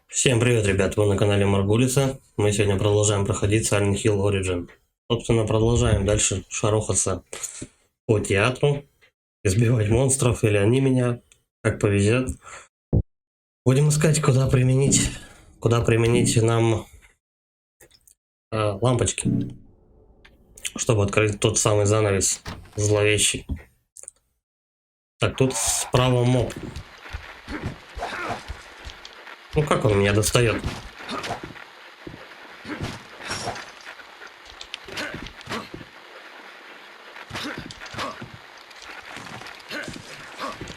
Всем привет, ребят, вы на канале Маргулиса. Мы сегодня продолжаем проходить Silent Hill Origin. Собственно, продолжаем дальше шарохаться по театру, избивать монстров, или они меня, как повезет. Будем искать, куда применить нам лампочки, чтобы открыть тот самый занавес зловещий. Так, тут справа моб. Ну как он меня достает?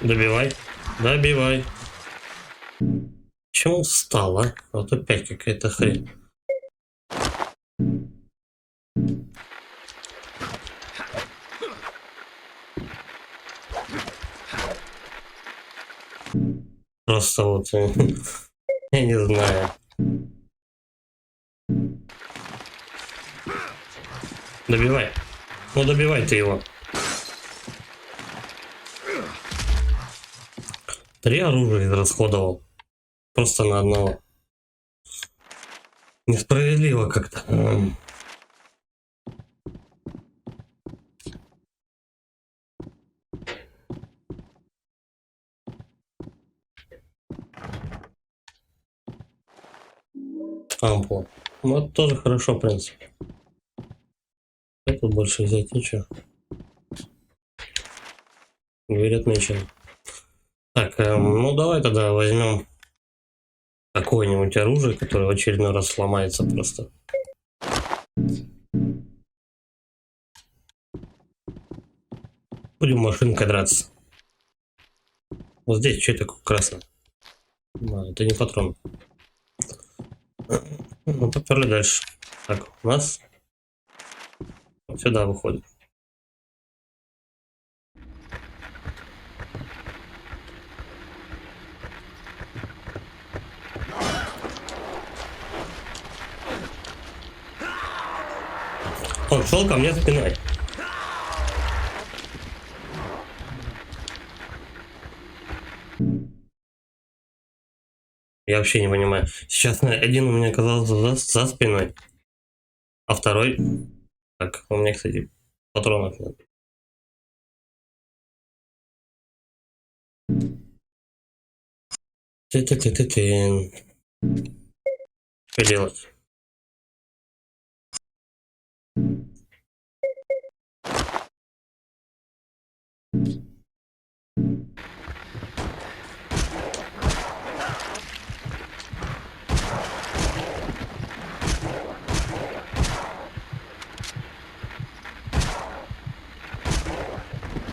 Добивай. Добивай. Чего он встал, а? Вот опять какая-то хрень. Просто вот, я не знаю. Добивай. Ну добивай ты его. 3 оружия израсходовал. Просто на одного. Несправедливо как-то. Ампула. Ну это тоже хорошо, в принципе. Что тут больше взять? Ничего. Дверь отмечена. Так, ну давай тогда возьмем какое-нибудь оружие, которое в очередной раз сломается просто. Будем машинкой драться. Вот здесь что такое красное? Это не патрон. Ну, поперли дальше. Так, у нас вот сюда выходит. Он шел ко мне спиной. Я вообще не понимаю. Сейчас один у меня оказался за спиной, а второй... Так, у меня, кстати, патронов нет. Ты-ты-ты-ты-ты. Что делать?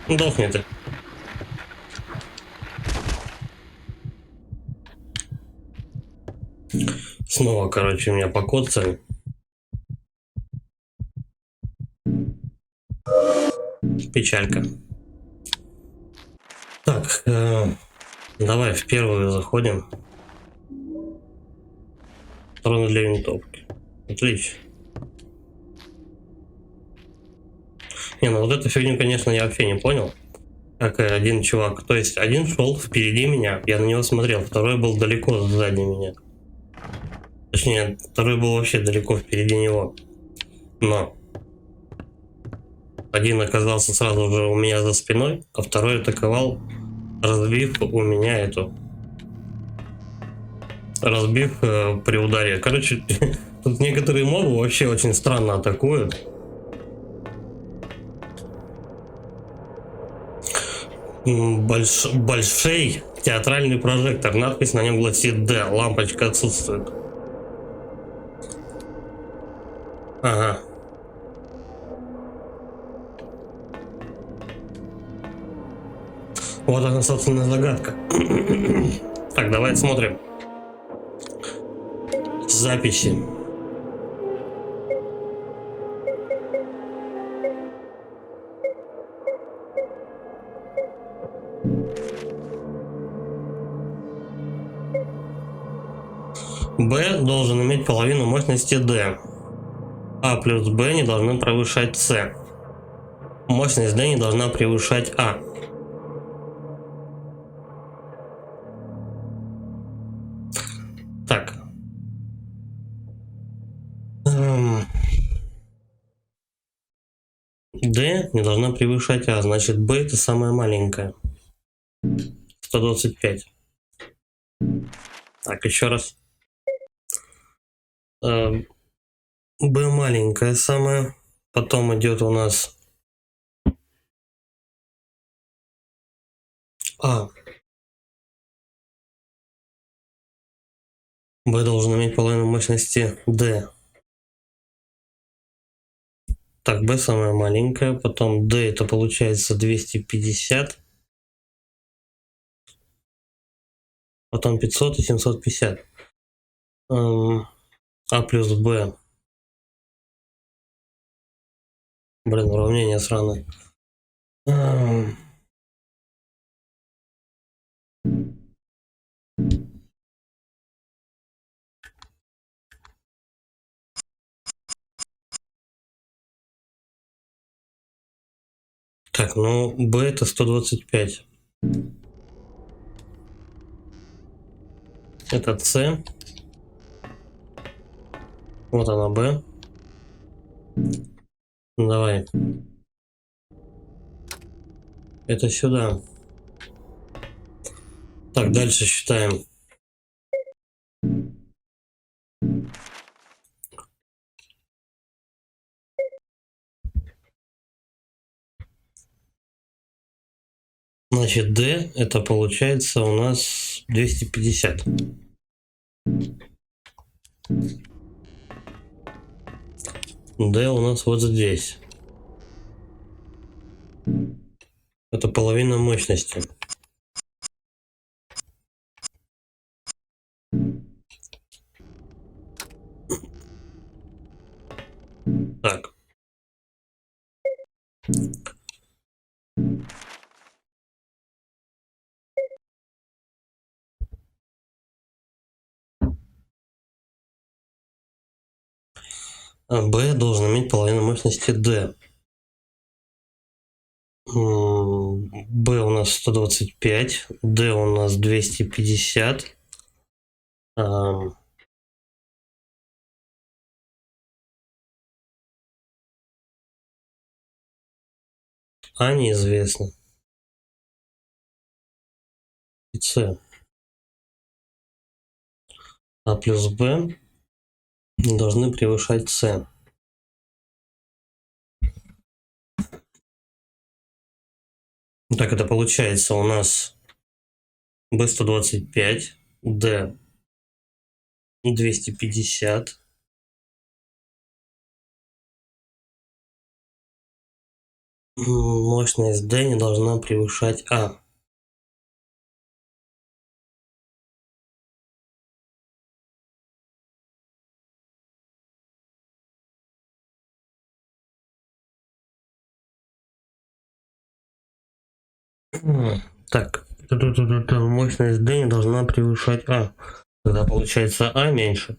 Дохни ты. Снова, короче, меня покоцали. Печалька. Так, давай в первую заходим. Патроны для винтовки. Отлично. Не, ну вот эту фигню, конечно, я вообще не понял. Как один чувак, то есть один шел впереди меня, я на него смотрел, второй был далеко сзади меня. Точнее, второй был вообще далеко впереди него. Но один оказался сразу же у меня за спиной, а второй атаковал, разбив у меня эту... Разбив при ударе. Короче, тут некоторые мобы вообще очень странно атакуют. Большой театральный прожектор. Надпись на нем гласит «Д». Лампочка отсутствует. Ага. Вот она, собственно, загадка. Так, давай смотрим. Записи. Б должен иметь половину мощности D. А плюс Б не должны превышать С. Мощность D не должна превышать А. D не должна превышать A, значит B это самая маленькая. 125. Так, еще раз. B маленькая самая. Потом идет у нас А. B должен иметь половину мощности D. Так, B самая маленькая. Потом D это получается 250. Потом 500 и 750. А плюс B. Блин, уравнение сраное. Так, ну B это 125. Это C. Вот она B. Давай. Это сюда. Так, дальше считаем. Значит, D это получается у нас 250. D у нас вот здесь. Это половина мощности. Так. B должен иметь половину мощности D. B у нас 125, D у нас 250. А неизвестно. И C. А плюс B не должны превышать C. Так, это получается у нас B 125, D 250. Мощность D не должна превышать А. Так, мощность D не должна превышать А. Тогда получается А меньше.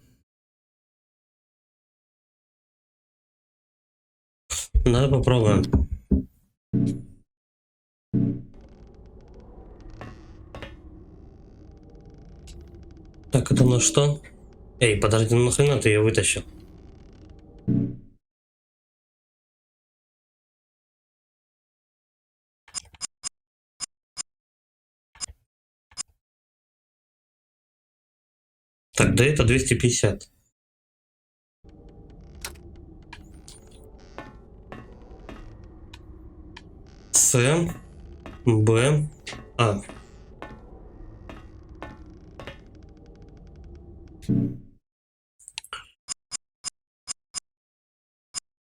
Давай попробуем. Так, это на что? Эй, подожди, ну нахрена ты ее вытащил? Так, D это 250. С, Б, А.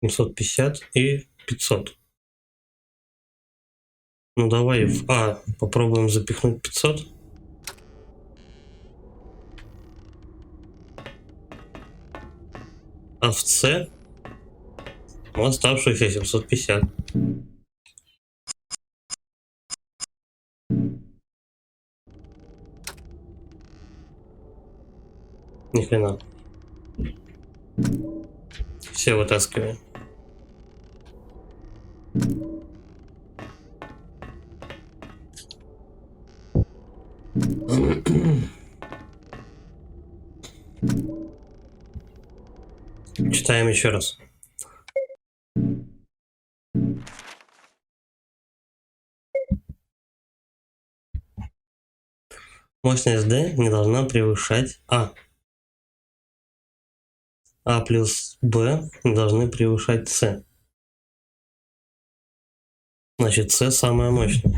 $750 и 500. Ну давай в А попробуем запихнуть 500. А в С оставшиеся 750. Ни хрена. Все вытаскиваем. Читаем еще раз. Мощность D не должна превышать А. А плюс Б не должны превышать С. Значит, С самая мощная.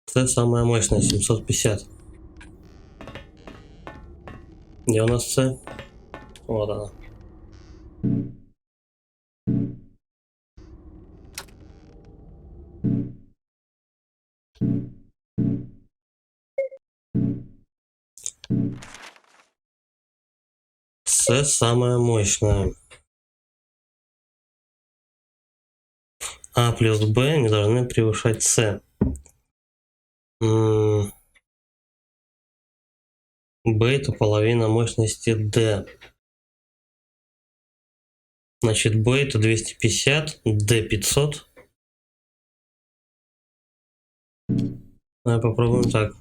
С самая мощная, 750. Где у нас С? Вот она. С самая мощная. А плюс Б не должны превышать С. Б это половина мощности D. Значит, B это 250, D 500. Давай попробуем так.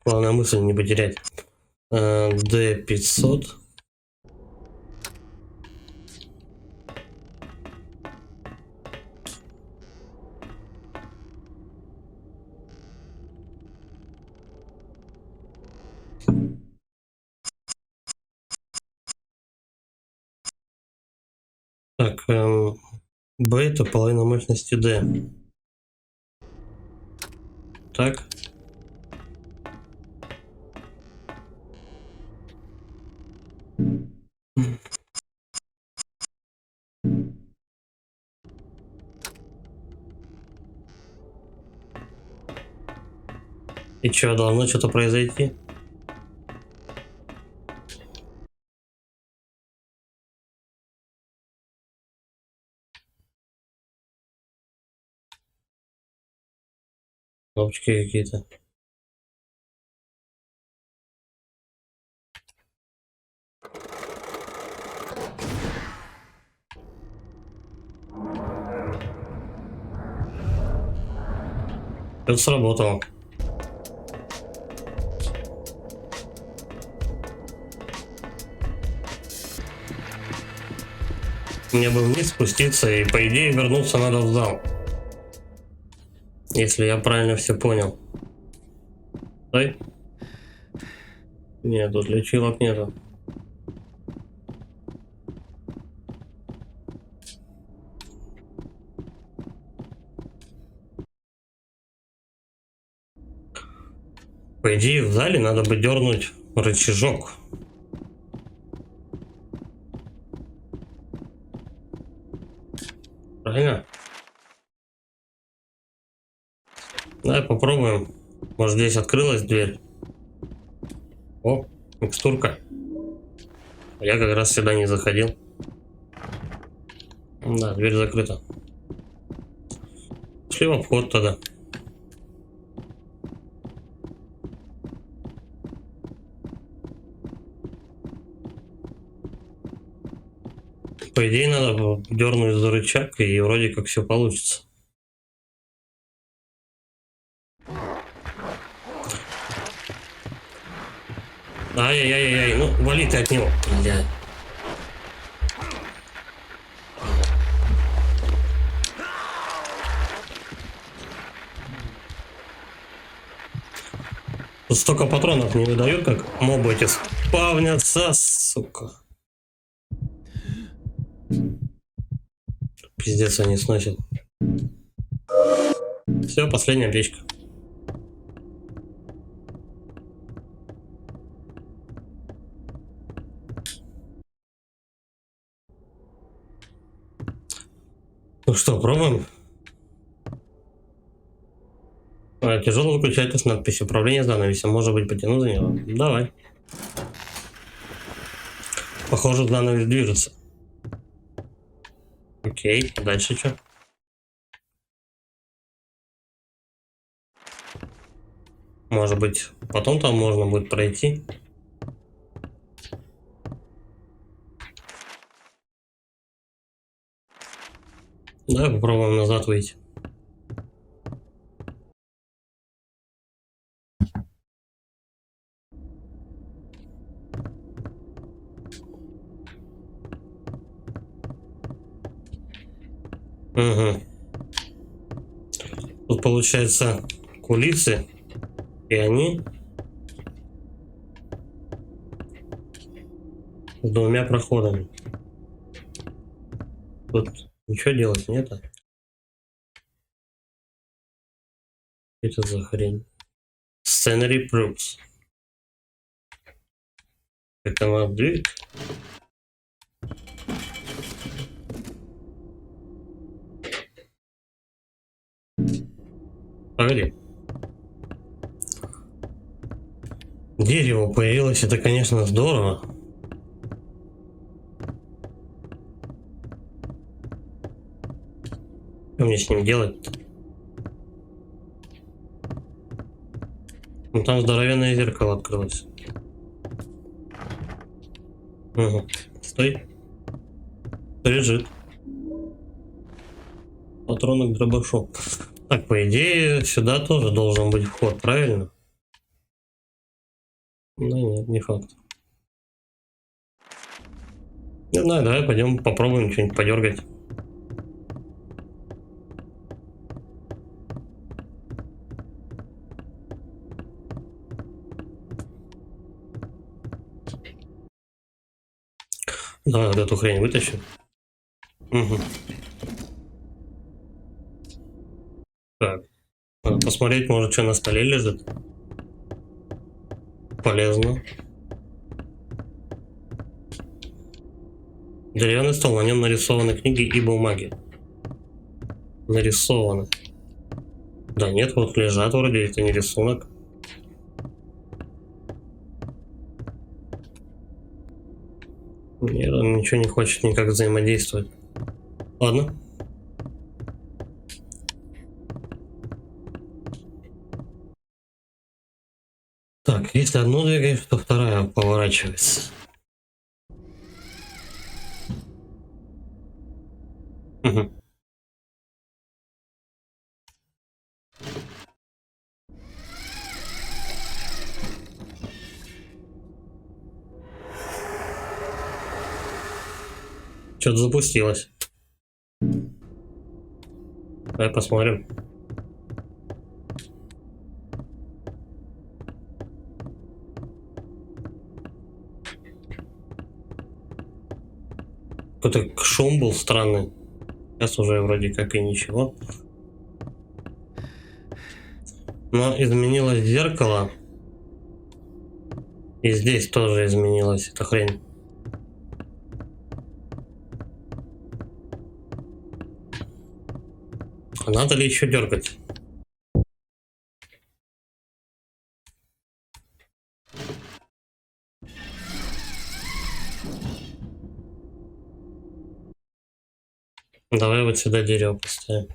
Главное мысль не потерять. D 500. Так, B это половина мощности D. Так. И что, должно что-то произойти? Кнопочки какие-то. Это сработало. Мне бы вниз спуститься и, по идее, вернуться надо в зал. Если я правильно все понял. Стой. Нет, тут лечилок нету. По идее, в зале надо бы дернуть рычажок. Правильно? Давай попробуем. Может, здесь открылась дверь? О, микстурка. Я как раз сюда не заходил. Да, дверь закрыта. Шли в обход тогда. По идее, надо дернуть за рычаг, и вроде как все получится. Ай-яй-яй-яй, ну вали ты от него. Бля. Тут столько патронов не выдают, как мобы эти спавнятся, сука. Пиздец, они сносят. Все, последняя аптечка. Ну что, пробуем? Тяжелый выключатель с надписью «Управление занавесем». Может быть, потяну за него? Давай. Похоже, занавес движется. Окей, дальше что? Может быть, потом там можно будет пройти. Давай попробуем назад выйти. Угу. Тут получается кулисы, и они с двумя проходами. Тут ничего делать нет. Это за хрень? Scenery proofs. Это надо двигать? Погоди. Дерево появилось, это, конечно, здорово. Что мне с ним делать-то? Ну там здоровенное зеркало открылось. Угу. Стой. Лежит. Патроны к дробашу. Так, по идее, сюда тоже должен быть вход, правильно? Ну нет, не факт. Не знаю, давай пойдем попробуем что-нибудь подергать. Давай вот эту хрень вытащим. Угу. Так. Надо посмотреть, может, что на столе лежит. Полезно. Деревянный стол, на нем нарисованы книги и бумаги. Нарисованы. Да нет, вот лежат вроде, это не рисунок. Нет, он ничего не хочет никак взаимодействовать. Ладно. Так, если одну двигаешь, то вторая поворачивается. Угу. Что-то запустилось. Давай посмотрим. Какой-то шум был странный. Сейчас уже вроде как и ничего. Но изменилось зеркало. И здесь тоже изменилась эта хрень. А надо ли еще дергать? Давай вот сюда дерево поставим.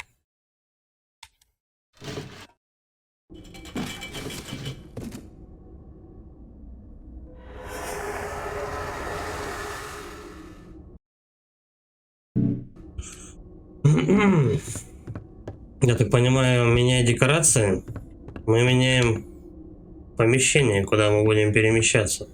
Я так понимаю, меняя декорации, мы меняем помещение, куда мы будем перемещаться.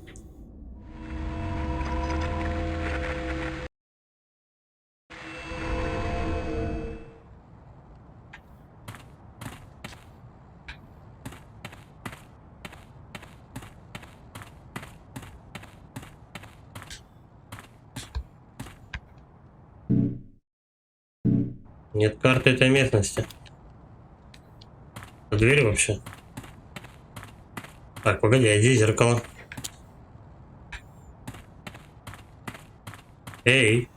Нет карты этой местности. Дверь вообще. Так, погоди, а где зеркало? Эй!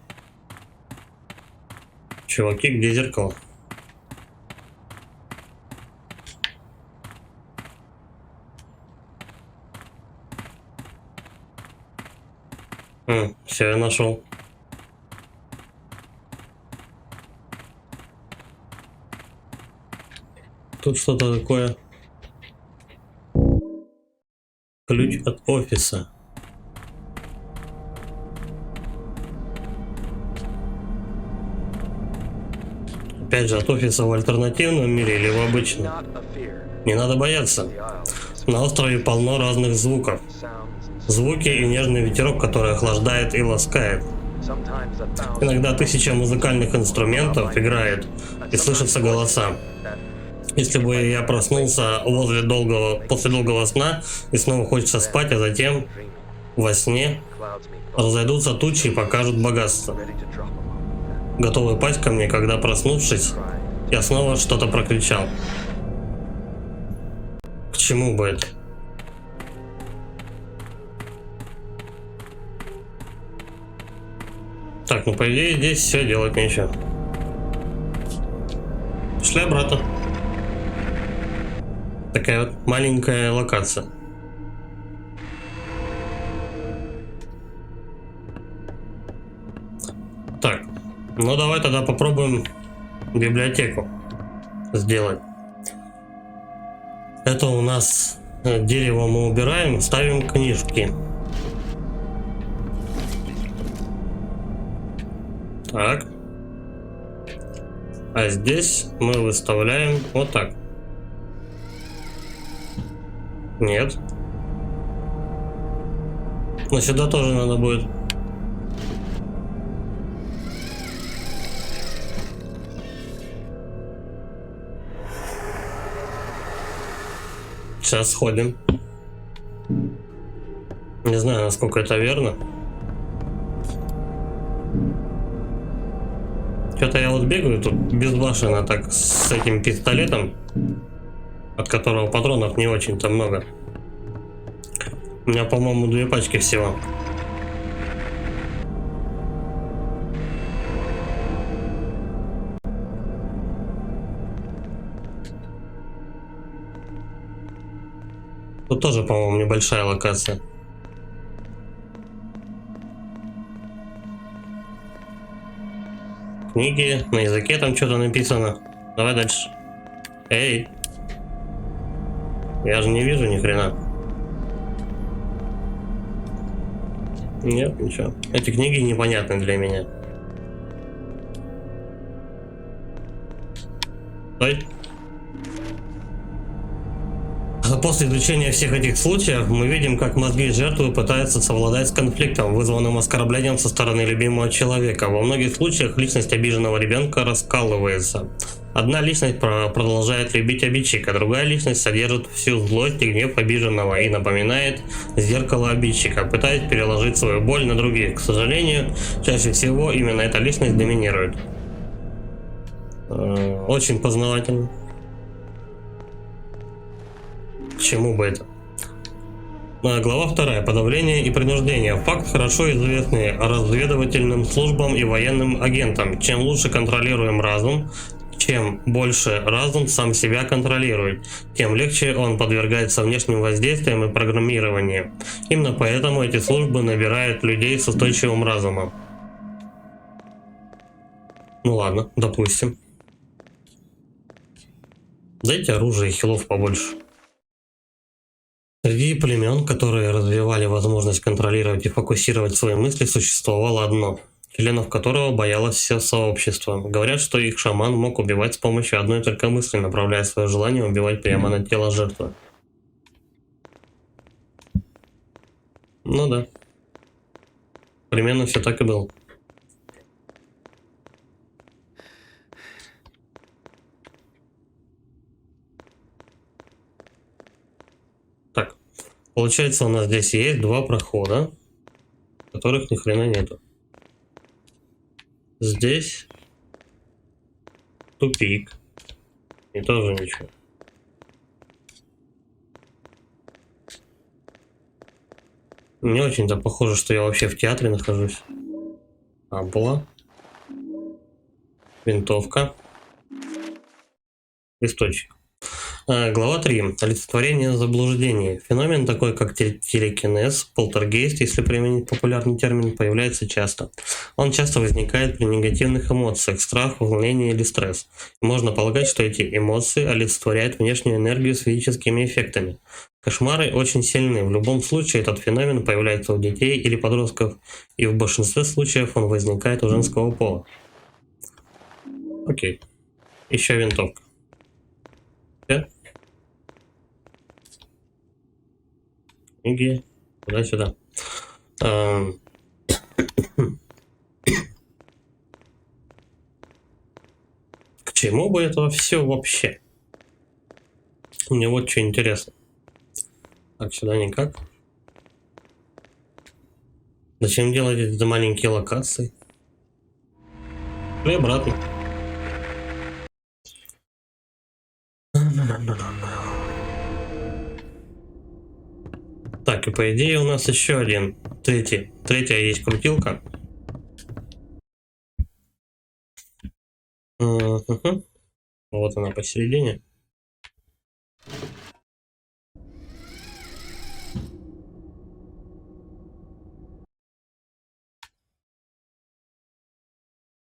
Чуваки, где зеркало? Все, я нашел. Тут что-то такое. Ключ от офиса. Опять же, от офиса в альтернативном мире или в обычном? Не надо бояться. На острове полно разных звуков. Звуки и нежный ветерок, который охлаждает и ласкает. Иногда тысяча музыкальных инструментов играет и слышатся голоса. Если бы я проснулся после долгого сна и снова хочется спать, а затем во сне разойдутся тучи и покажут богатство, готовый пасть ко мне, когда, проснувшись, я снова что-то прокричал. К чему бы это? Так, ну по идее здесь все делать нечего. Пошли обратно. Такая вот маленькая локация. Так, ну давай тогда попробуем библиотеку сделать. Это у нас дерево мы убираем, ставим книжки. Так. А здесь мы выставляем вот так. Нет. Но сюда тоже надо будет. Сейчас сходим. Не знаю, насколько это верно. Что-то я вот бегаю тут безбашенно так с этим пистолетом, от которого патронов не очень-то много. У меня, по-моему, 2 пачки всего. Тут тоже, по-моему, небольшая локация. Книги, на языке там что-то написано. Давай дальше. Эй! Я же не вижу ни хрена. Нет, ничего. Эти книги непонятны для меня. Стой. После изучения всех этих случаев мы видим, как мозги жертвы пытаются совладать с конфликтом, вызванным оскорблением со стороны любимого человека. Во многих случаях личность обиженного ребенка раскалывается. Одна личность продолжает любить обидчика, другая личность содержит всю злость и гнев обиженного и напоминает зеркало обидчика, пытаясь переложить свою боль на других. К сожалению, чаще всего именно эта личность доминирует. Очень познавательно. К чему бы это? Глава 2. Подавление и принуждение. Факт, хорошо известный разведывательным службам и военным агентам. Чем лучше контролируем разум, чем больше разум сам себя контролирует, тем легче он подвергается внешним воздействиям и программированию. Именно поэтому эти службы набирают людей с устойчивым разумом. Ну ладно, допустим. Дайте оружие и хилов побольше. Среди племен, которые развивали возможность контролировать и фокусировать свои мысли, существовало одно, членов которого боялось все сообщество. Говорят, что их шаман мог убивать с помощью одной только мысли, направляя свое желание убивать прямо на тело жертвы. Ну да. Примерно все так и было. Так, получается, у нас здесь есть 2 прохода, которых ни хрена нету. Здесь тупик. И тоже ничего. Не очень-то похоже, что я вообще в театре нахожусь. Ампула. Винтовка. Листочек. Глава 3. Олицетворение заблуждений. Феномен такой, как телекинез, полтергейст, если применить популярный термин, появляется часто. Он часто возникает при негативных эмоциях, страх, волнение или стресс. И можно полагать, что эти эмоции олицетворяют внешнюю энергию с физическими эффектами. Кошмары очень сильны. В любом случае этот феномен появляется у детей или подростков, и в большинстве случаев он возникает у женского пола. Окей. Еще винтовка. Книги. Туда-сюда. чему бы это все вообще? Мне вот что интересно. Так, сюда никак. Зачем делать эти маленькие локации? И обратно. Так, и по идее у нас еще один. Третья есть крутилка. Угу. Вот она посередине.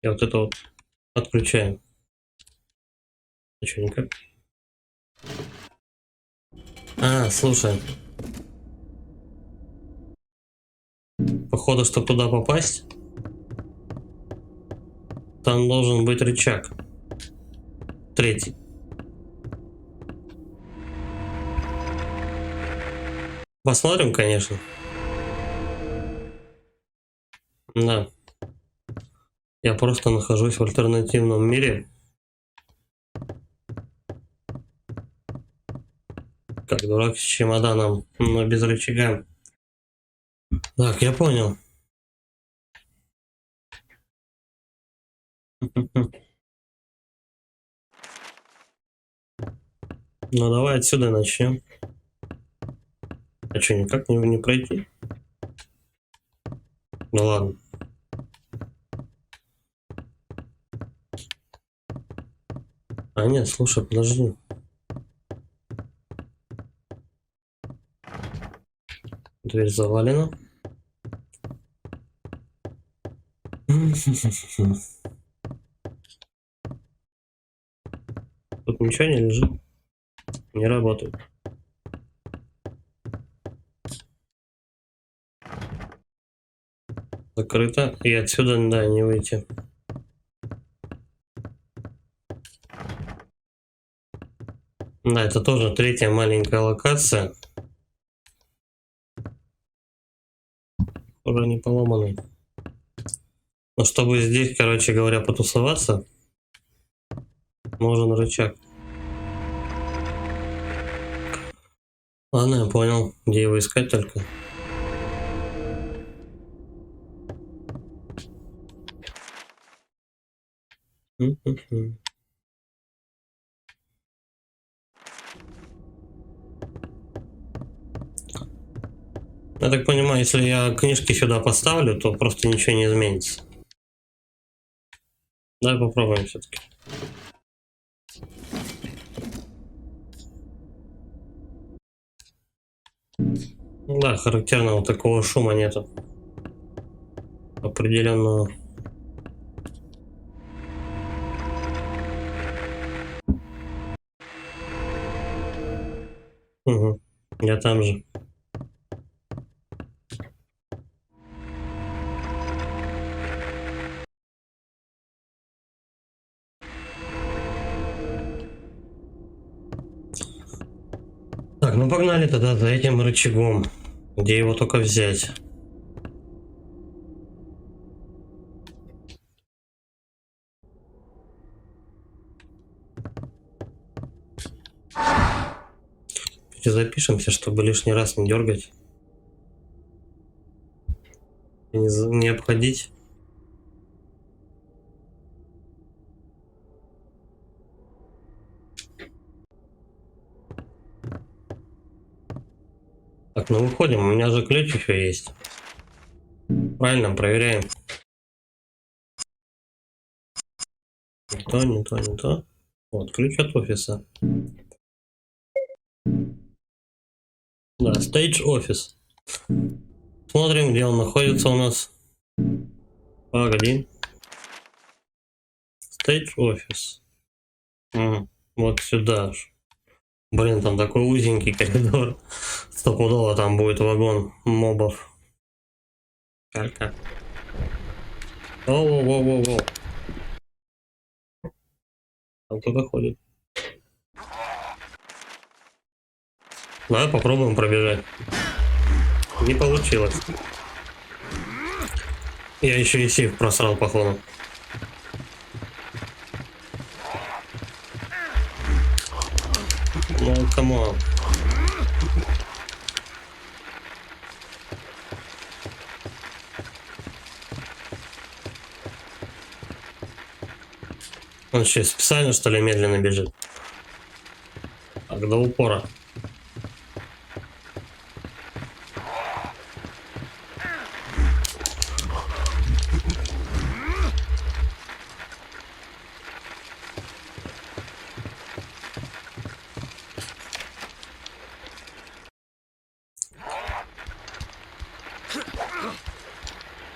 И вот это вот отключаем. А что, никак? А, слушай. Походу, чтобы туда попасть, там должен быть рычаг. Третий. Посмотрим, конечно. Да. Я просто нахожусь в альтернативном мире. Как дурак с чемоданом, но без рычага. Так, я понял. Ну давай отсюда начнем. А что, никак не пройти? Ну ладно. А нет, слушай, подожди. Дверь завалена. Тут ничего не лежит. Не работает. Закрыто. И отсюда, да, не выйти. Да, это тоже третья маленькая локация. Уже не поломанный. Но чтобы здесь, короче говоря, потусоваться, нужен рычаг. Ладно, я понял, где его искать только. Я так понимаю, если я книжки сюда поставлю, то просто ничего не изменится. Давай попробуем все-таки. Да, характерного такого шума нету. Определенного. Угу. Я там же. Так, ну погнали тогда за этим рычагом. Где его только взять? Запишемся, чтобы лишний раз не дергать. Не обходить. Так, ну выходим, у меня же ключ еще есть. Правильно, проверяем. Не то. Вот, ключ от офиса. Да, Stage Office. Смотрим, где он находится у нас. Погоди. Stage Office. Вот сюда же. Блин, там такой узенький коридор. Стопудово там будет вагон мобов. Калька. Воу. Там кто-то ходит. Давай попробуем пробежать. Не получилось. Я еще и сейф просрал, походу. дерьмо. Он что, специально, что ли, медленно бежит? Так, до упора.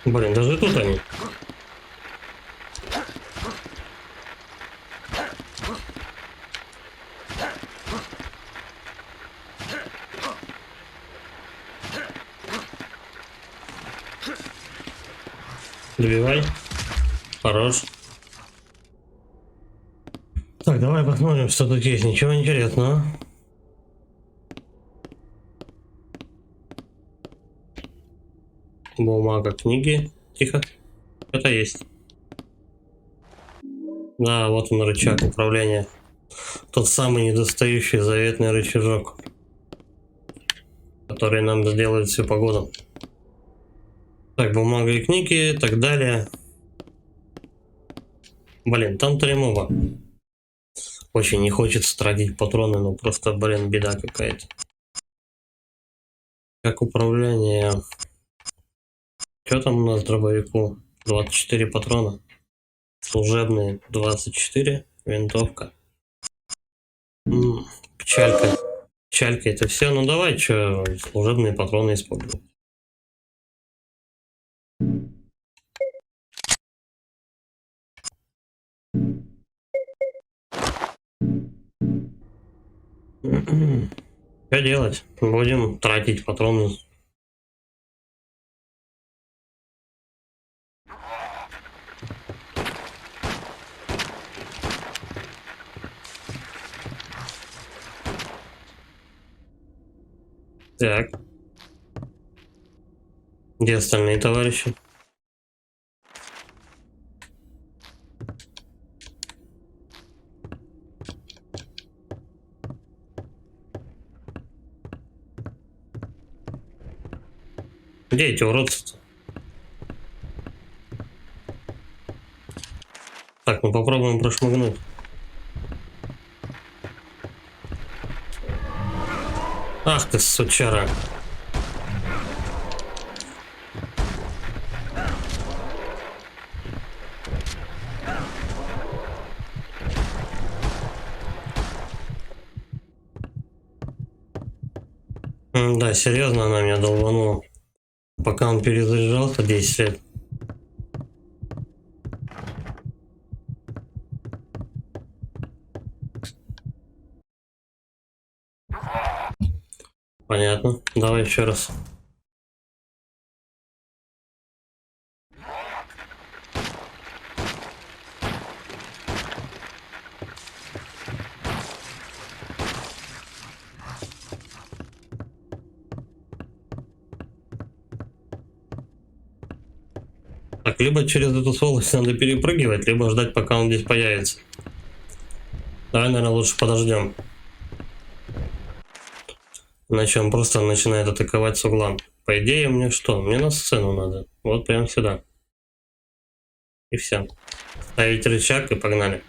Блин, даже тут они. Добивай. Хорош. Так, давай посмотрим, что тут есть. Ничего интересного. Бумага, книги. Тихо. Это есть. Да, вот он, рычаг управления. Тот самый недостающий заветный рычажок, который нам сделает всю погоду. Так, бумага и книги и так далее. Блин, там 3 моба. Очень не хочется тратить патроны, но просто, блин, беда какая-то. Как управление. Что там у нас дробовику? 24 патрона. Служебные 24. Винтовка. Печалька. Печалька это все. Ну давай, что, служебные патроны используем. Что делать? Будем тратить патроны. Так. Где остальные товарищи? Где эти уродцы-то? Так, ну попробуем прошмыгнуть. Ах ты, сучара. Да, серьезно она меня долбанула. Пока он перезаряжался 10 лет. Понятно. Давай еще раз. Так, либо через эту сволочь надо перепрыгивать, либо ждать, пока он здесь появится. Давай, наверное, лучше подождем. Иначе он просто начинает атаковать с угла. По идее, мне что? Мне на сцену надо. Вот прям сюда. И все. Ставить рычаг и погнали.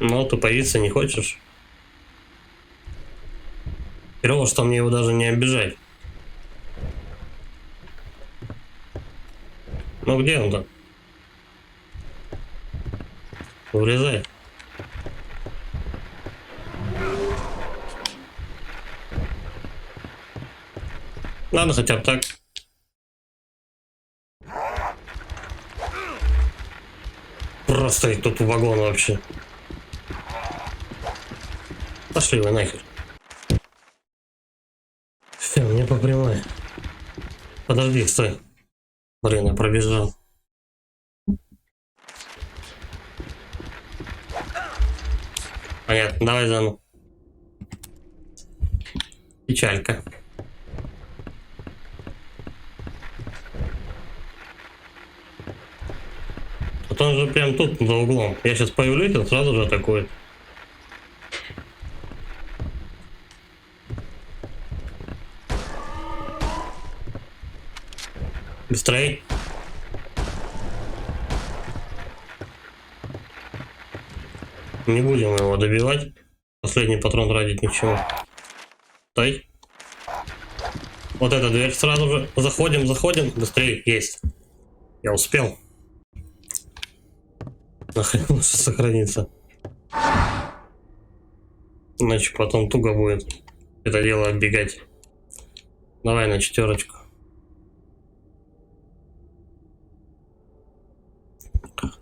Ну, туповиться не хочешь? Херово, что мне его даже не обижать. Ну где он там? Вылезай. Ладно, хотя бы так. Просто их тут вагон вообще. Пошли вы нахер. Все, мне по прямой. Подожди, стой. Блин, я пробежал. Понятно, давай заново. Печалька. Вот он же прям тут, за углом. Я сейчас появлюсь, он сразу же атакует. Быстрей. Не будем его добивать. Последний патрон тратить ни к чему. Стой. Вот эта дверь сразу же. Заходим, заходим. Быстрее. Есть. Я успел. Нахрен лучше сохраниться. Иначе потом туго будет это дело оббегать. Давай на 4.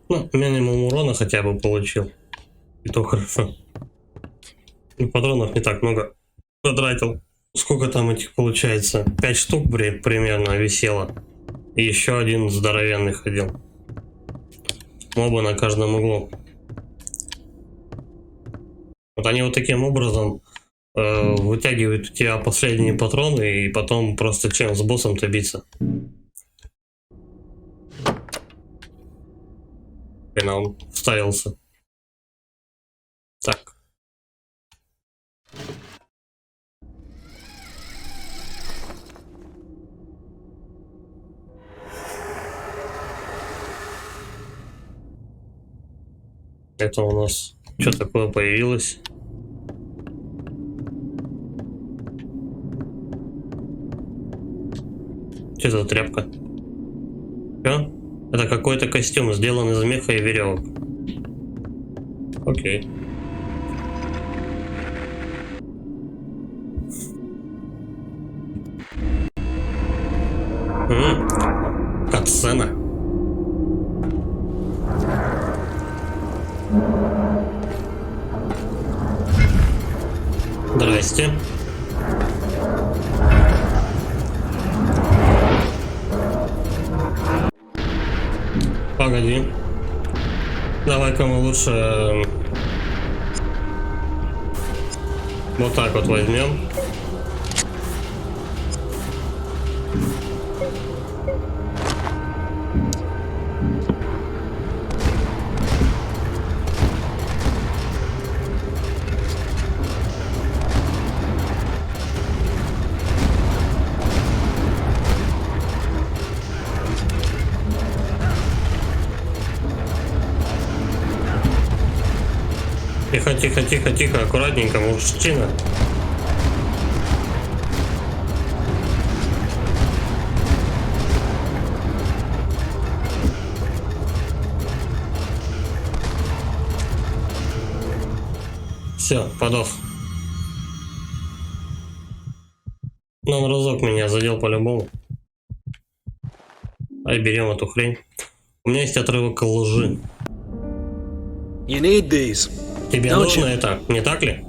Ну, минимум урона хотя бы получил. И то хорошо. И патронов не так много потратил. Сколько там этих получается? 5 штук примерно висело. И еще один здоровенный ходил. Мобы на каждом углу. Вот они вот таким образом вытягивают у тебя последние патроны, и потом просто чем с боссом-то биться. Блин, а он вставился. Так. Это у нас что такое появилось? Что за тряпка? Что? Это какой-то костюм, сделан из меха и веревок. Окей. Катсцена. Здрасте. Погоди. Давай-ка мы лучше вот так вот возьмем. Тихо, тихо, тихо, тихо, аккуратненько, мужчина. Все, подох. Но он разок меня задел по-любому. Ай, берем эту хрень. У меня есть отрывок лжи. You need these. Тебе Don't нужно you? это, не так ли?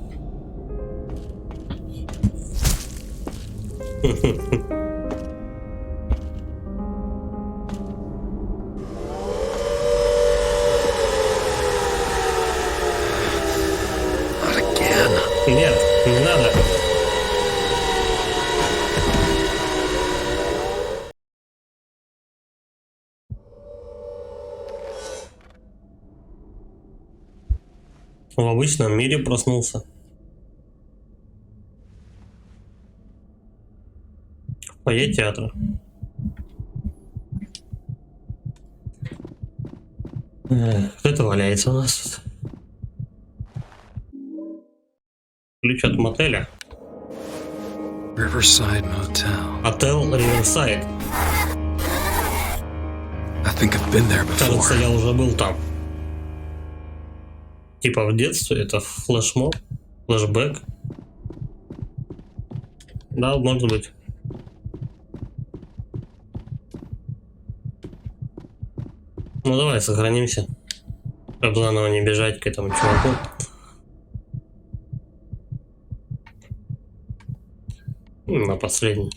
Not again. Нет, не надо. В обычном мире проснулся. В фойе театра. Кто это валяется у нас? Ключ от мотеля. Riverside Motel. Отель Риверсайд. I think I've been there Кажется, before. я уже был там. Типа в детстве, это флешмоб, флешбэк. Да, может быть. Ну давай сохранимся, чтобы заново не бежать к этому чуваку. На последний.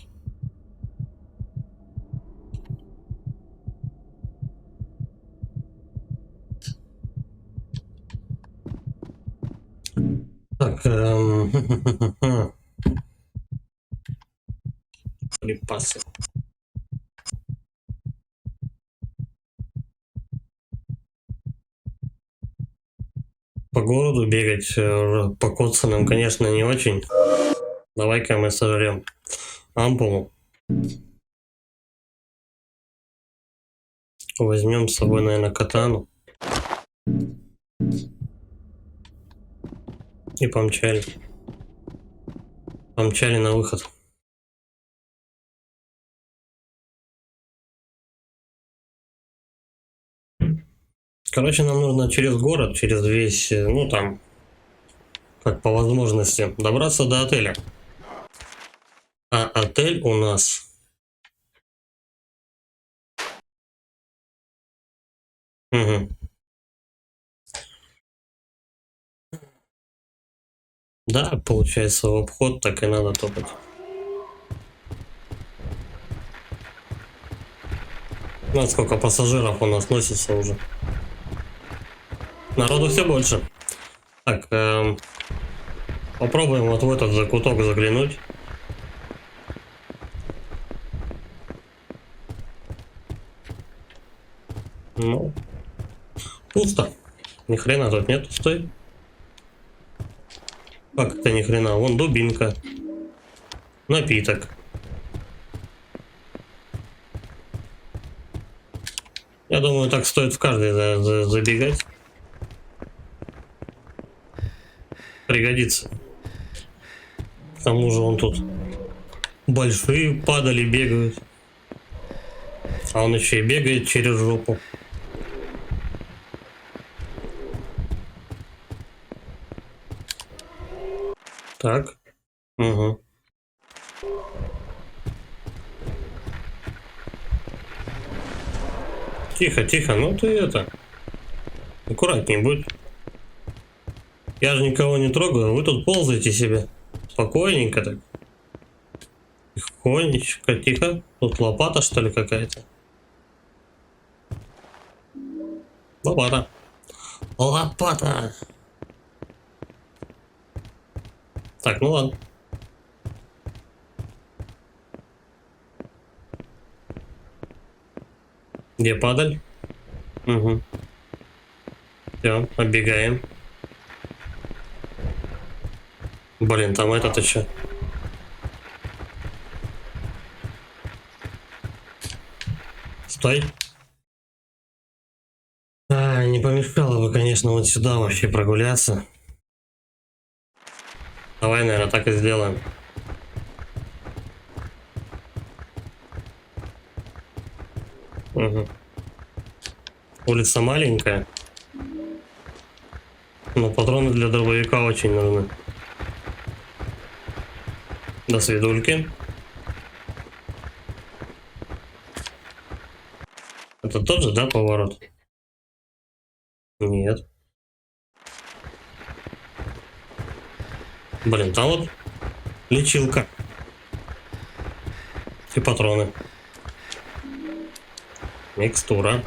Так, припасы. По городу бегать по коцанным, конечно, не очень. Давай-ка мы сожрем ампулу. Возьмем с собой, наверное, катану. И помчали. Помчали на выход. Короче, нам нужно через город, через весь, ну там, как по возможности, добраться до отеля. А отель у нас... Угу. Да, получается, в обход так и надо топать. Ну, сколько пассажиров у нас носится уже. Народу все больше. Так, попробуем вот в этот закуток заглянуть. Ну, пусто. Ни хрена тут нет. Стой. Как это ни хрена? Вон дубинка. Напиток. Я думаю, так стоит в каждый забегать. Пригодится. К тому же он тут большие падали, бегают. А он еще и бегает через жопу. Так. Угу. Тихо, тихо, ну ты это... Аккуратней будь. Я же никого не трогаю, вы тут ползаете себе. Спокойненько так. Тихонечко, тихо. Тут лопата, что ли, какая-то? Лопата. Лопата! Так, ну ладно. Где падаль? Угу. Все, оббегаем. Блин, там этот еще. Стой. А, не помешало бы, конечно, вот сюда вообще прогуляться. Давай, наверное, так и сделаем. Угу. Улица маленькая. Но патроны для дробовика очень нужны. До свидульки. Это тот же, да, поворот? Нет. Блин, там вот лечилка. И патроны. Микстура.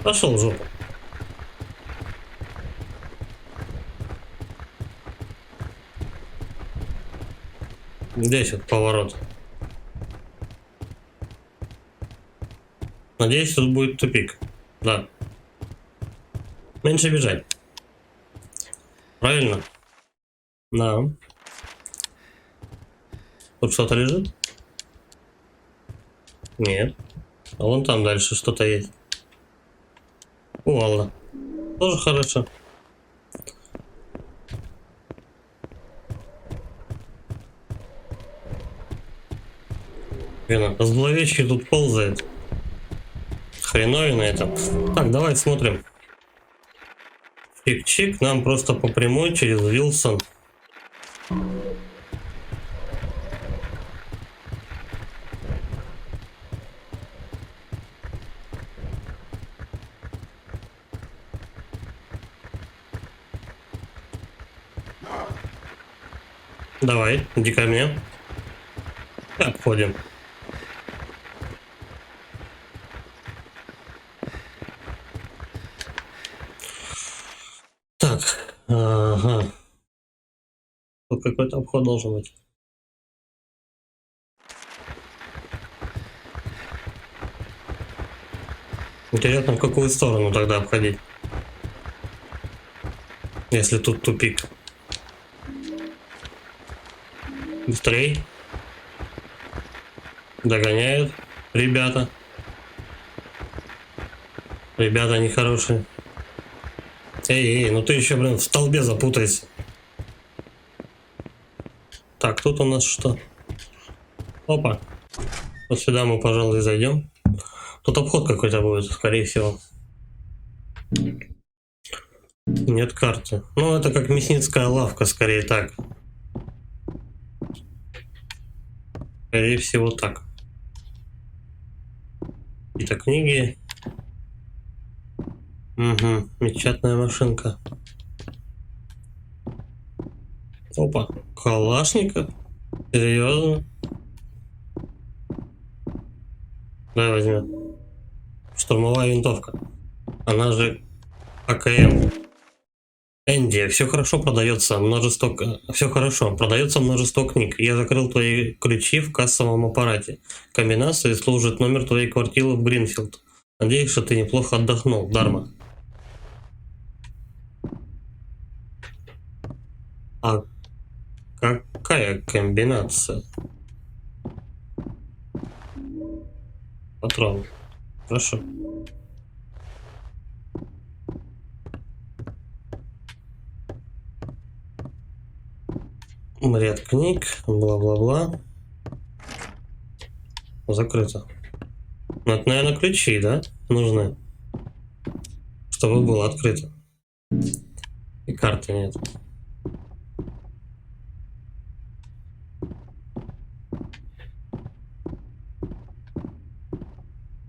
Пошел в жопу. Здесь вот поворот. Надеюсь, тут будет тупик. Да. Меньше бежать. Правильно? Да. Тут что-то лежит? Нет. А вон там дальше что-то есть. Ладно. Тоже хорошо. Блин, зловещий тут ползает. Хреновина это. Так, давай смотрим. Чик-чик, нам просто по прямой через Вилсон. Давай, иди ко мне. Обходим. Так, ага. Тут какой-то обход должен быть. Интересно, в какую сторону тогда обходить? Если тут тупик. Быстрей. Догоняют. Ребята. Ребята нехорошие. Эй, ну ты еще, блин, в столбе запутайся. Так, тут у нас что? Опа. Вот сюда мы, пожалуй, зайдем. Тут обход какой-то будет, скорее всего. Нет карты. Ну, это как мясницкая лавка, скорее так. Скорее всего, так. Какие-то книги. Угу, печатная машинка. Опа, Калашников? Серьезно? Давай возьмем. Штурмовая винтовка. Она же АКМ. Энди, все хорошо продается, множество... Все хорошо, продается множество книг. Я закрыл твои ключи в кассовом аппарате. Комбинации служит номер твоей квартиры в Гринфилд. Надеюсь, что ты неплохо отдохнул, Дарма. А какая комбинация? Патрон. Хорошо. Ряд книг, бла-бла-бла. Закрыто. Ну, это, наверное, ключи, да? Нужны. Чтобы было открыто. И карты нет.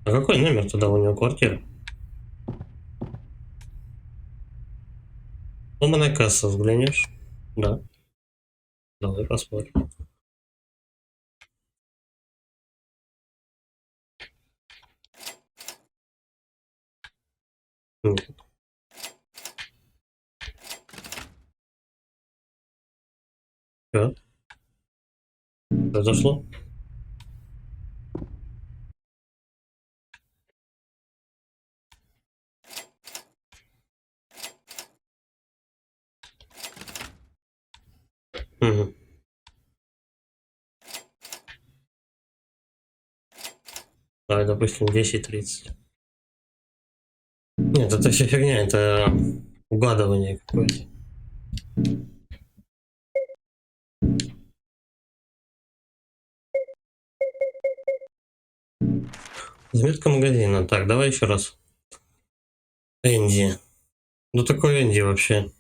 А какой номер тогда у него квартиры? Ломаная касса, взглянешь? Да. Давай посмотрим. Нет. Что? Произошло? Угу. Давай, допустим, 10:30. Нет, это все фигня, это угадывание какое-то. Заметка магазина. Так, давай еще раз. Энди. Ну такой Энди вообще.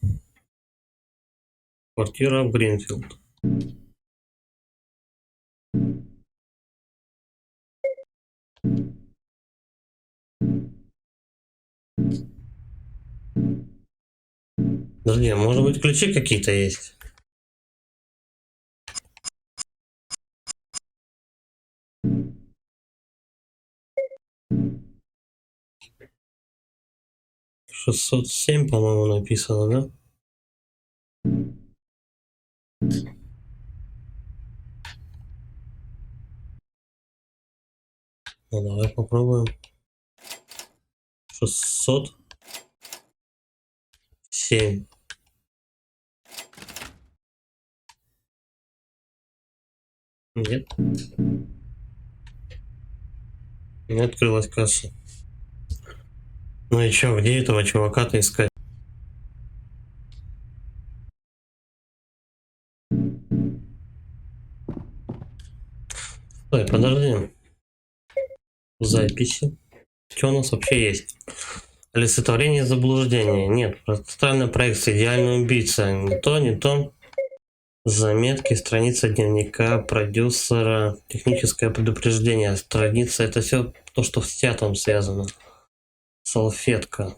Квартира в Гринфилд. Подожди, может быть ключи какие-то есть? «607», по-моему, написано, да? Ну давай попробуем. 607. Нет. Не открылась касса. Ну и чё, где этого чувака-то искать? Стой, подожди. Записи. Что у нас вообще есть? Олицетворение заблуждения. Нет. Астральная проекция. Идеальный убийца. Не то, не то. Заметки. Страница дневника продюсера. Техническое предупреждение. Страница. Это все то, что с театром связано. Салфетка.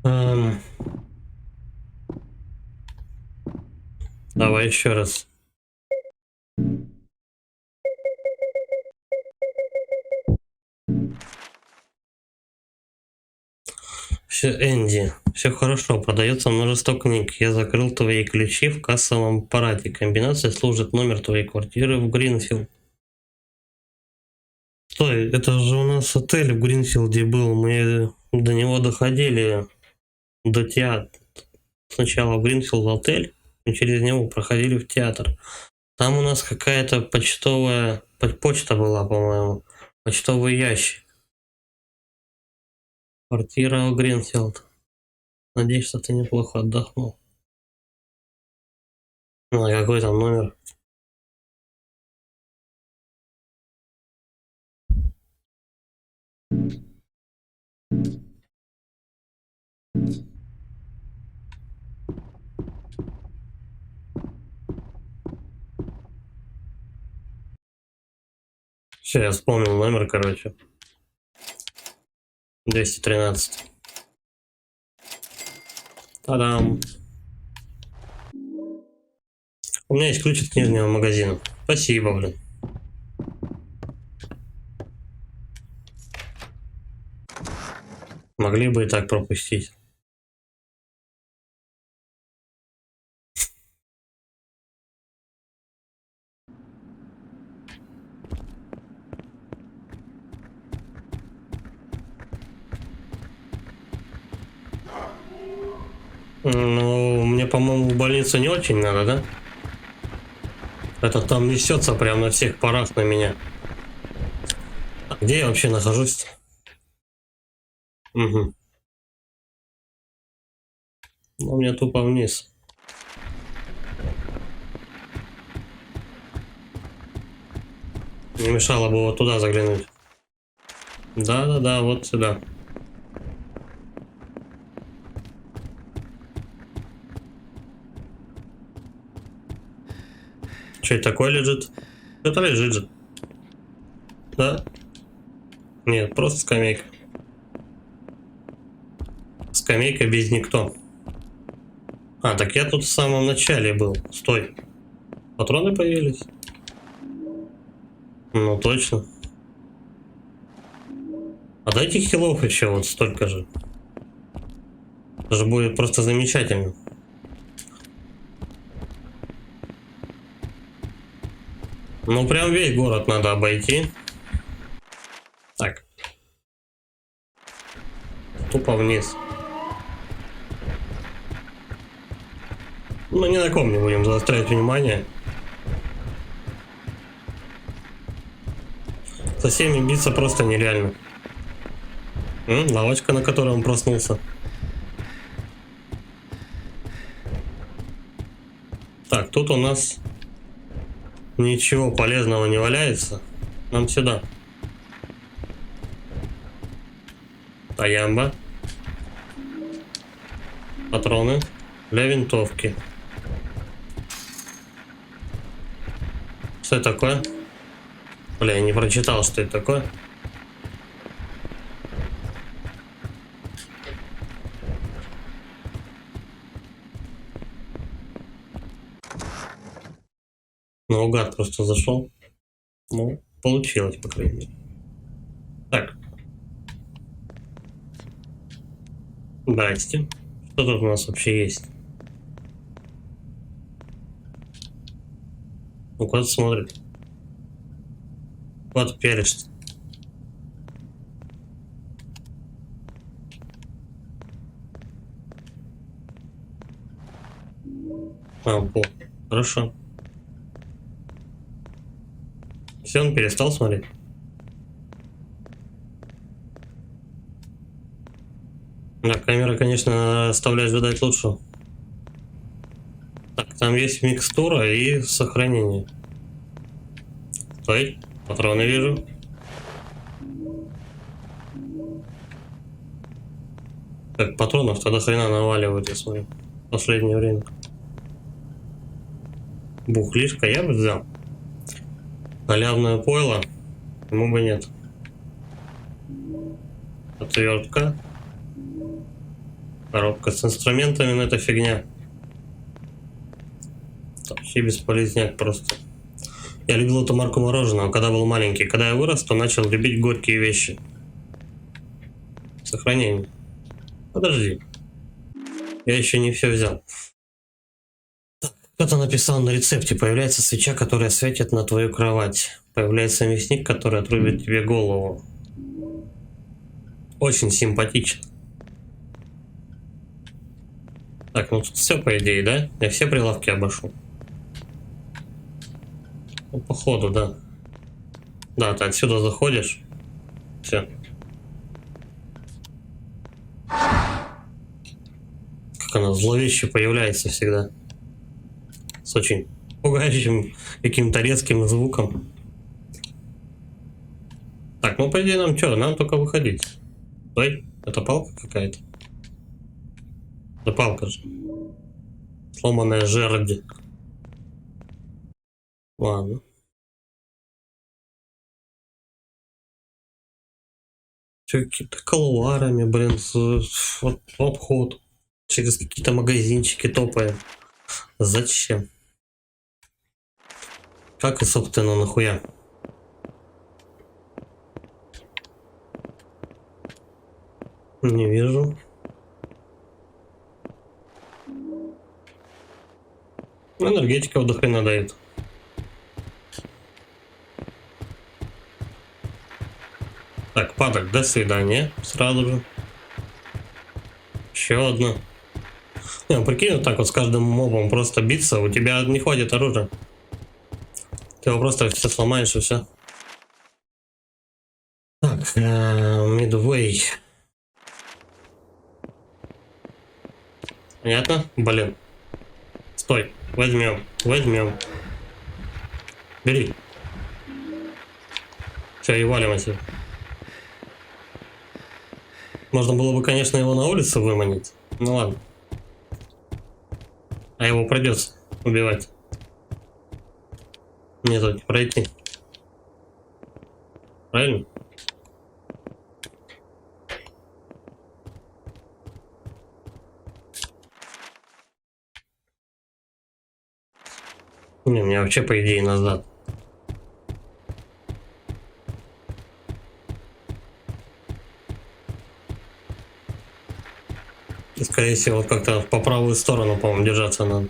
Эм. Давай еще раз. Все, Энди, все хорошо, продается множество книг. Я закрыл твои ключи в кассовом аппарате. Комбинация служит номер твоей квартиры в Гринфилд. Стой, это же у нас отель в Гринфилде был. Мы до него доходили до театра. Сначала в Гринфилд отель, и через него проходили в театр. Там у нас какая-то почтовая почта была, по-моему. Почтовый ящик. Квартира в Гринфилд. Надеюсь, что ты неплохо отдохнул. Ну, а какой там номер? Все, я вспомнил номер, короче. 213. Та-дам. У меня есть ключ от книжного магазина. Спасибо, блин. Могли бы и так пропустить. Ну, мне, по-моему, в больницу не очень надо, да? Это там несется прям на всех парах на меня. А где я вообще нахожусь? Угу. Ну, мне тупо вниз. Не мешало бы вот туда заглянуть. Да-да-да, вот сюда. Что это такое лежит? Что-то лежит же. Да? Нет, просто скамейка. Скамейка без никто. А, так я тут в самом начале был. Стой. Патроны появились? Ну, точно. А дайте хилов еще вот столько же. Это же будет просто замечательно. Ну, прям весь город надо обойти. Так. Тупо вниз. Ну, ни на ком не будем заострять внимание. Со всеми биться просто нереально. Лавочка, на которой он проснулся. Так, тут у нас ничего полезного не валяется. Нам сюда. Таямба. Патроны для винтовки. Что это такое? Бля, я не прочитал, что это такое. Наугад просто зашел. Ну, получилось, по крайней мере. Так. Здрасте. Что тут у нас вообще есть? Ну, куда-то смотрит. Вот перешт. Хорошо. Все, он перестал смотреть. Да, камера, конечно, надо оставлять ждать лучше. Так, там есть микстура и сохранение. Стой, патроны вижу. Так, патронов-то до хрена наваливают, я смотрю. В последнее время. Бухлишка я бы взял. Халявное пойло. Ему бы нет. Отвертка. Коробка с инструментами, но это фигня. Вообще бесполезняк просто. Я любил эту марку мороженого, когда был маленький. Когда я вырос, то начал любить горькие вещи. Сохранение. Подожди. Я еще не все взял. Кто-то написал на рецепте. Появляется свеча, которая светит на твою кровать. Появляется мясник, который отрубит тебе голову. Очень симпатично. Так, ну тут все по идее, да? Я все прилавки обошел. Ну, походу, да. Да, ты отсюда заходишь. Все. Как она зловеще появляется всегда. С очень пугающим каким-то резким звуком. Так, ну по идее нам что? Нам только выходить. Ой, это палка какая-то? Да палка же. Сломанная жердь. Ладно. Че, какими-то колуарами, блин, вот, в обход. Через какие-то магазинчики топаем. Зачем? Как и, собственно, нахуя? Не вижу. Энергетика в дохрена дает. Так, падок, до свидания. Сразу же. Еще одна. Не, ну прикинь, вот так вот с каждым мобом просто биться, у тебя не хватит оружия. Ты его просто все сломаешь и все. Так, Midway. Понятно? Блин. Стой, возьмем, возьмем. Бери. Все, и валим отсюда. Можно было бы, конечно, его на улицу выманить. Ну ладно. А его придется убивать. Мне тут не пройти. Правильно? Не, мне вообще по идее назад. И, скорее всего, вот как-то по правую сторону, по-моему, держаться надо.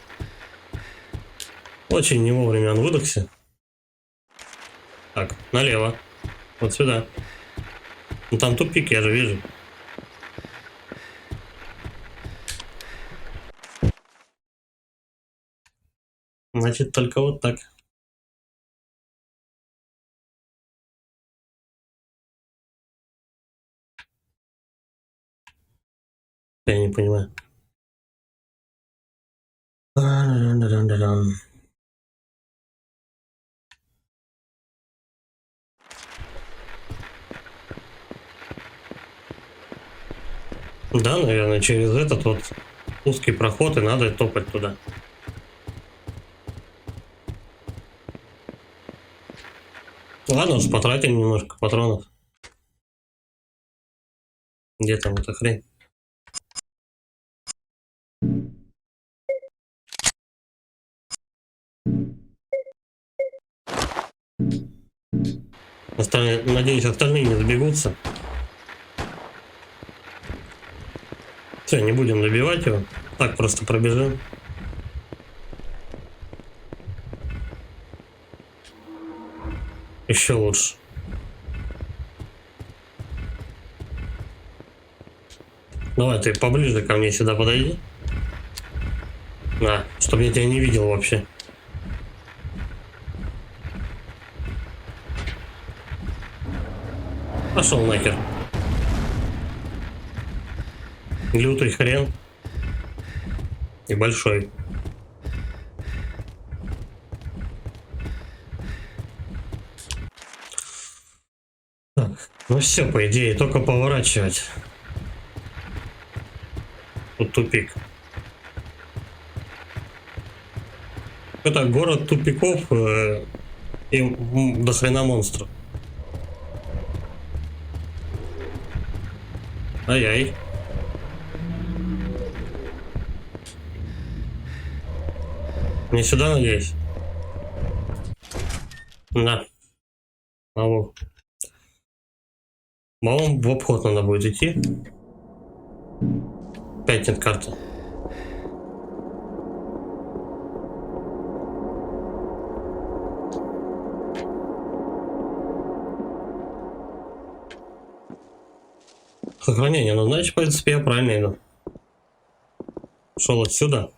Очень не вовремя он выдохся. Так, налево. Вот сюда. Ну там тупик, я же вижу. Значит, только вот так. Я не понимаю. Да, наверное, через этот вот узкий проход и надо топать туда. Ладно, уж потратим немножко патронов. Где там эта хрень? Надеюсь, остальные не добегутся. Все, не будем добивать его. Так просто пробежим. Еще лучше. Давай, ты поближе ко мне сюда подойди. На, чтобы я тебя не видел вообще. Пошел нахер. Лютый хрен. И большой. Так, ну все, по идее, только поворачивать. Тут тупик. Это город тупиков и до хрена монстров. Ай-яй. Не сюда, надеюсь? На. Алло. По-моему, в обход надо будет идти. Опять нет карты. Сохранение. Ну, значит, в принципе, я правильно иду. Шел отсюда.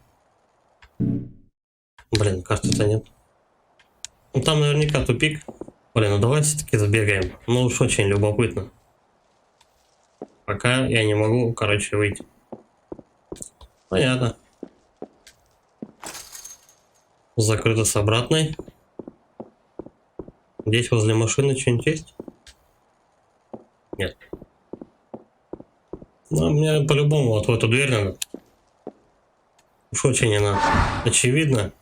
Блин, карты-то нет. Ну, там наверняка тупик. Блин, ну давай все-таки забегаем. Ну уж очень любопытно. Пока я не могу, короче, выйти. Понятно. Закрыто с обратной. Здесь возле машины что-нибудь есть? Нет. Ну, мне по-любому вот в эту дверь надо. Уж очень она очевидна.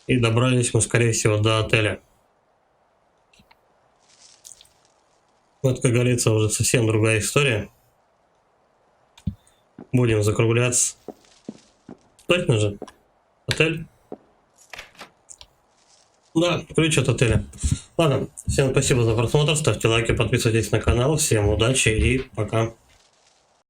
И добрались мы, скорее всего, до отеля. Вот, как говорится, уже совсем другая история. Будем закругляться. Точно же? Отель? Да, ключ от отеля. Ладно, всем спасибо за просмотр, ставьте лайки, подписывайтесь на канал. Всем удачи и пока.